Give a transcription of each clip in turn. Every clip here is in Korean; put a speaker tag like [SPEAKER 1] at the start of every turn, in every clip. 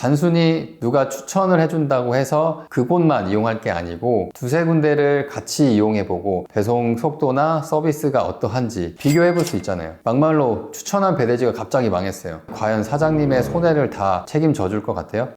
[SPEAKER 1] 단순히 누가 추천을 해준다고 해서 그곳만 이용할 게 아니고 두세 군데를 같이 이용해보고 배송 속도나 서비스가 어떠한지 비교해볼 수 있잖아요. 막말로 추천한 배대지가 갑자기 망했어요. 과연 사장님의 손해를 다 책임져 줄 것 같아요?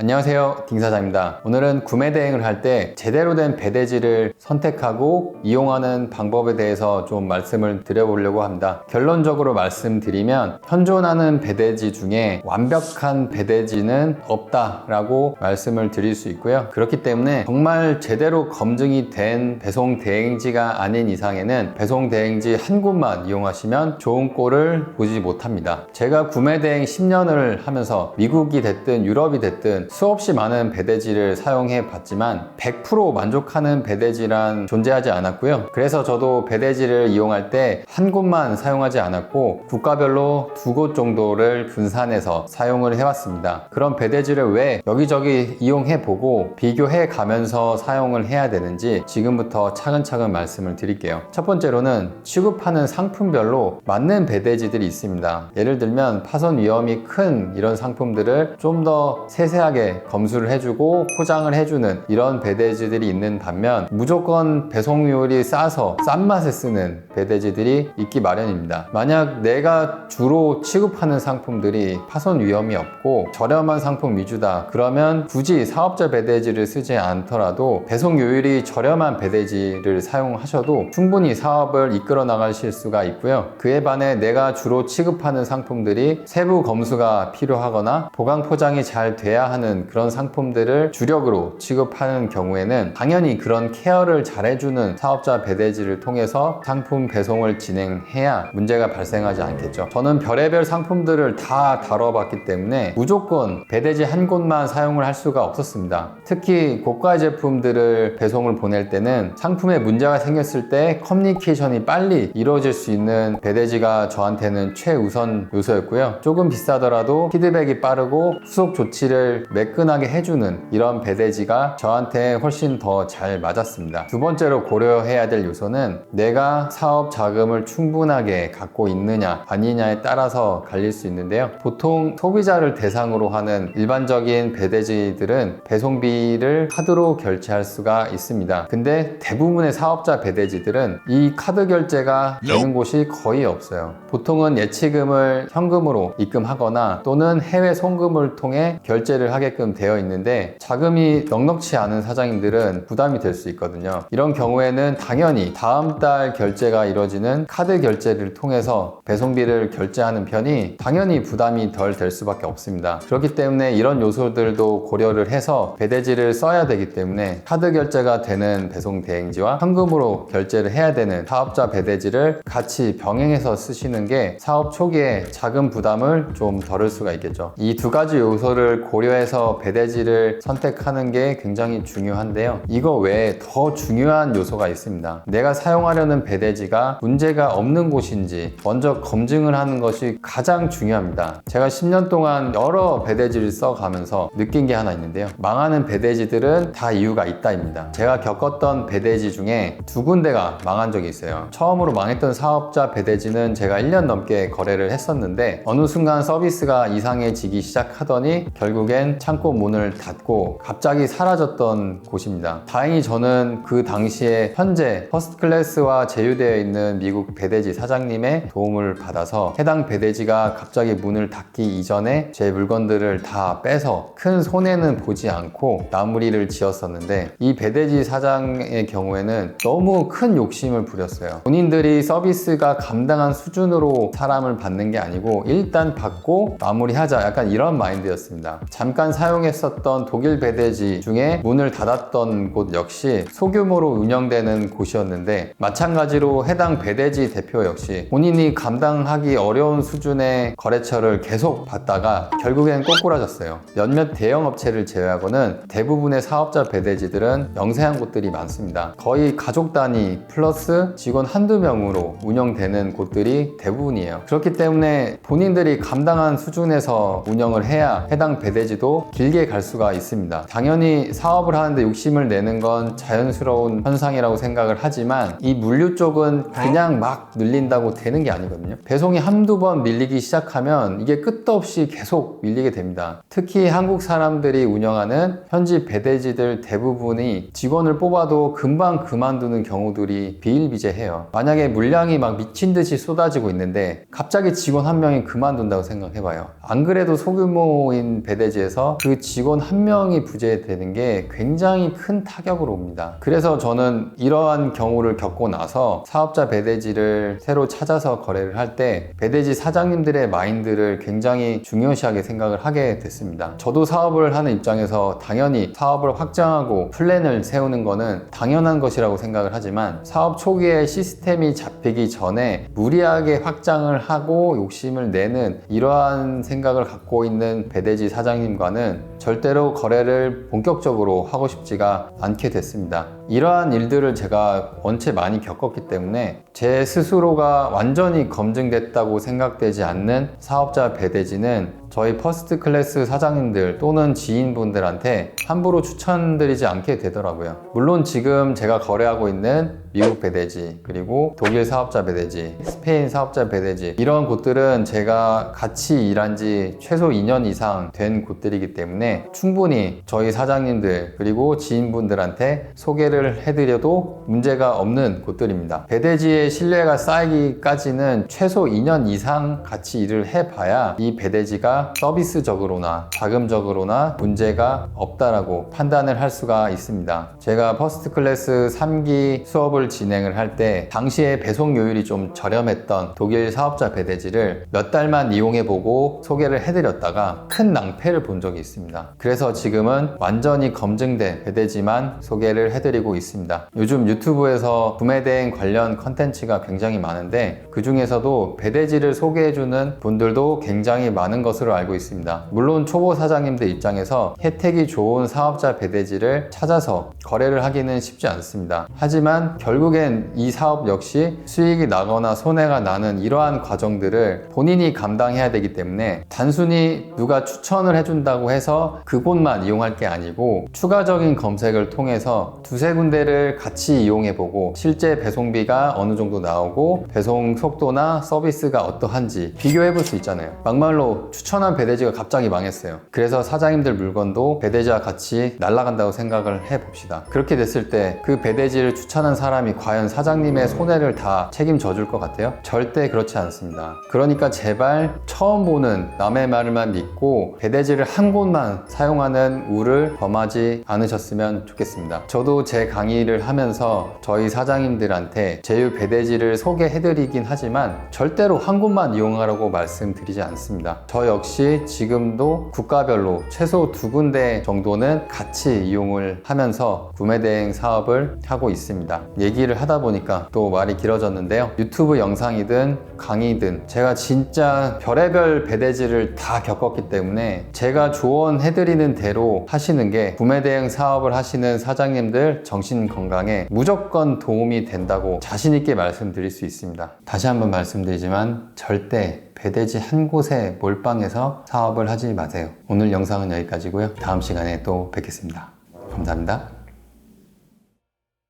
[SPEAKER 1] 안녕하세요, 딩사장입니다. 오늘은 구매 대행을 할 때 제대로 된 배대지를 선택하고 이용하는 방법에 대해서 좀 말씀을 드려보려고 합니다. 결론적으로 말씀드리면 현존하는 배대지 중에 완벽한 배대지는 없다라고 말씀을 드릴 수 있고요. 그렇기 때문에 정말 제대로 검증이 된 배송 대행지가 아닌 이상에는 배송 대행지 한 곳만 이용하시면 좋은 꼴을 보지 못합니다. 제가 구매 대행 10년을 하면서 미국이 됐든 유럽이 됐든 수없이 많은 배대지를 사용해 봤지만 100% 만족하는 배대지란 존재하지 않았고요. 그래서 저도 배대지를 이용할 때 한 곳만 사용하지 않았고 국가별로 2곳 정도를 분산해서 사용을 해왔습니다. 그런 배대지를 왜 여기저기 이용해 보고 비교해 가면서 사용을 해야 되는지 지금부터 차근차근 말씀을 드릴게요. 첫 번째로는 취급하는 상품별로 맞는 배대지들이 있습니다. 예를 들면 파손 위험이 큰 이런 상품들을 좀 더 세세하게 검수를 해주고 포장을 해주는 이런 배대지들이 있는 반면 무조건 배송료율이 싸서 싼 맛에 쓰는 배대지들이 있기 마련입니다. 만약 내가 주로 취급하는 상품들이 파손 위험이 없고 저렴한 상품 위주다, 그러면 굳이 사업자 배대지를 쓰지 않더라도 배송료율이 저렴한 배대지를 사용하셔도 충분히 사업을 이끌어 나가실 수가 있고요. 그에 반해 내가 주로 취급하는 상품들이 세부 검수가 필요하거나 보강 포장이 잘 돼야 하는 그런 상품들을 주력으로 취급하는 경우에는 당연히 그런 케어를 잘 해주는 사업자 배대지를 통해서 상품 배송을 진행해야 문제가 발생하지 않겠죠. 저는 별의별 상품들을 다 다뤄봤기 때문에 무조건 배대지 한 곳만 사용을 할 수가 없었습니다. 특히 고가 제품들을 배송을 보낼 때는 상품에 문제가 생겼을 때 커뮤니케이션이 빨리 이루어질 수 있는 배대지가 저한테는 최우선 요소였고요. 조금 비싸더라도 피드백이 빠르고 후속 조치를 매끈하게 해주는 이런 배대지가 저한테 훨씬 더 잘 맞았습니다. 두 번째로 고려해야 될 요소는 내가 사업 자금을 충분하게 갖고 있느냐 아니냐에 따라서 갈릴 수 있는데요. 보통 소비자를 대상으로 하는 일반적인 배대지들은 배송비를 카드로 결제할 수가 있습니다. 근데 대부분의 사업자 배대지들은 이 카드 결제가 되는 곳이 거의 없어요. 보통은 예치금을 현금으로 입금하거나 또는 해외 송금을 통해 결제를 하게끔 되어 있는데 자금이 넉넉치 않은 사장님들은 부담이 될 수 있거든요. 이런 경우에는 당연히 다음 달 결제가 이루어지는 카드 결제를 통해서 배송비를 결제하는 편이 당연히 부담이 덜 될 수밖에 없습니다. 그렇기 때문에 이런 요소들도 고려를 해서 배대지를 써야 되기 때문에 카드 결제가 되는 배송 대행지와 현금으로 결제를 해야 되는 사업자 배대지를 같이 병행해서 쓰시는 게 사업 초기에 자금 부담을 좀 덜을 수가 있겠죠. 이 두 가지 요소를 고려해서 배대지를 선택하는 게 굉장히 중요한데요. 이거 외에 더 중요한 요소가 있습니다. 내가 사용하려는 배대지가 문제가 없는 곳인지 먼저 검증을 하는 것이 가장 중요합니다. 제가 10년 동안 여러 배대지를 써가면서 느낀 게 하나 있는데요. 망하는 배대지들은 다 이유가 있다입니다. 제가 겪었던 배대지 중에 2군데가 망한 적이 있어요. 처음으로 망했던 사업자 배대지는 제가 1년 넘게 거래를 했었는데 어느 순간 서비스가 이상해지기 시작하더니 결국엔 창고 문을 닫고 갑자기 사라졌던 곳입니다. 다행히 저는 그 당시에 현재 퍼스트클래스와 제휴되어 있는 미국 배대지 사장님의 도움을 받아서 해당 배대지가 갑자기 문을 닫기 이전에 제 물건들을 다 빼서 큰 손해는 보지 않고 마무리를 지었었는데 이 배대지 사장의 경우에는 너무 큰 욕심을 부렸어요. 본인들이 서비스가 감당한 수준으로 사람을 받는 게 아니고 일단 받고 마무리하자, 약간 이런 마인드였습니다. 잠깐 사용했었던 독일 배대지 중에 문을 닫았던 곳 역시 소규모로 운영되는 곳이었는데 마찬가지로 해당 배대지 대표 역시 본인이 감당하기 어려운 수준의 거래처를 계속 받다가 결국엔 꼬꾸라졌어요. 몇몇 대형 업체를 제외하고는 대부분의 사업자 배대지들은 영세한 곳들이 많습니다. 거의 가족 단위 플러스 직원 한두 명으로 운영되는 곳들이 대부분이에요. 그렇기 때문에 본인들이 감당한 수준에서 운영을 해야 해당 배대지도 쪽으로 길게 갈 수가 있습니다. 당연히 사업을 하는데 욕심을 내는 건 자연스러운 현상이라고 생각을 하지만 이 물류 쪽은 그냥 막 늘린다고 되는 게 아니거든요. 배송이 한두 번 밀리기 시작하면 이게 끝도 없이 계속 밀리게 됩니다. 특히 한국 사람들이 운영하는 현지 배대지들 대부분이 직원을 뽑아도 금방 그만두는 경우들이 비일비재해요. 만약에 물량이 막 미친 듯이 쏟아지고 있는데 갑자기 직원 한 명이 그만둔다고 생각해봐요. 안 그래도 소규모인 배대지에서 그 직원 한 명이 부재되는 게 굉장히 큰 타격으로 옵니다. 그래서 저는 이러한 경우를 겪고 나서 사업자 배대지를 새로 찾아서 거래를 할 때 배대지 사장님들의 마인드를 굉장히 중요시하게 생각을 하게 됐습니다. 저도 사업을 하는 입장에서 당연히 사업을 확장하고 플랜을 세우는 거는 당연한 것이라고 생각을 하지만 사업 초기에 시스템이 잡히기 전에 무리하게 확장을 하고 욕심을 내는 이러한 생각을 갖고 있는 배대지 사장님과는 절대로 거래를 본격적으로 하고 싶지가 않게 됐습니다. 이러한 일들을 제가 원체 많이 겪었기 때문에 제 스스로가 완전히 검증됐다고 생각되지 않는 사업자 배대지는 저희 퍼스트 클래스 사장님들 또는 지인분들한테 함부로 추천드리지 않게 되더라고요. 물론 지금 제가 거래하고 있는 미국 배대지, 그리고 독일 사업자 배대지, 스페인 사업자 배대지, 이런 곳들은 제가 같이 일한 지 최소 2년 이상 된 곳들이기 때문에 충분히 저희 사장님들 그리고 지인분들한테 소개를 해드려도 문제가 없는 곳들입니다. 배대지의 신뢰가 쌓이기까지는 최소 2년 이상 같이 일을 해봐야 이 배대지가 서비스적으로나 자금적으로나 문제가 없다라고 판단을 할 수가 있습니다. 제가 퍼스트 클래스 3기 수업을 진행을 할 때 당시에 배송료율이 좀 저렴했던 독일 사업자 배대지를 몇 달만 이용해보고 소개를 해드렸다가 큰 낭패를 본 적이 있습니다. 그래서 지금은 완전히 검증된 배대지만 소개를 해드리고 있습니다. 요즘 유튜브에서 구매대행 관련 컨텐츠가 굉장히 많은데 그 중에서도 배대지를 소개해주는 분들도 굉장히 많은 것으로 알고 있습니다. 물론 초보 사장님들 입장에서 혜택이 좋은 사업자 배대지를 찾아서 거래를 하기는 쉽지 않습니다. 하지만 결국엔 이 사업 역시 수익이 나거나 손해가 나는 이러한 과정들을 본인이 감당해야 되기 때문에 단순히 누가 추천을 해준다고 해서 그곳만 이용할 게 아니고 추가적인 검색을 통해서 두세 군데를 같이 이용해보고 실제 배송비가 어느 정도 나오고 배송 속도나 서비스가 어떠한지 비교해볼 수 있잖아요. 막말로 추천한 배대지가 갑자기 망했어요. 그래서 사장님들 물건도 배대지와 같이 날아간다고 생각을 해봅시다. 그렇게 됐을 때 그 배대지를 추천한 사람이 과연 사장님의 손해를 다 책임져 줄 것 같아요? 절대 그렇지 않습니다. 그러니까 제발 처음 보는 남의 말만 믿고 배대지를 한 곳만 사용하는 우를 범하지 않으셨으면 좋겠습니다. 저도 제 강의를 하면서 저희 사장님들한테 제휴 배대지를 소개해드리긴 하지만 절대로 한 곳만 이용하라고 말씀드리지 않습니다. 저 역시 지금도 국가별로 최소 2군데 정도는 같이 이용을 하면서 구매대행 사업을 하고 있습니다. 얘기를 하다 보니까 또 말이 길어졌는데요. 유튜브 영상이든 강의든 제가 진짜 별의별 배대지를 다 겪었기 때문에 제가 조언해드리는 대로 하시는 게 구매대행 사업을 하시는 사장님들 정신건강에 무조건 도움이 된다고 자신있게 말씀드릴 수 있습니다. 다시 한번 말씀드리지만 절대 배대지 한 곳에 몰빵해서 사업을 하지 마세요. 오늘 영상은 여기까지고요. 다음 시간에 또 뵙겠습니다. 감사합니다.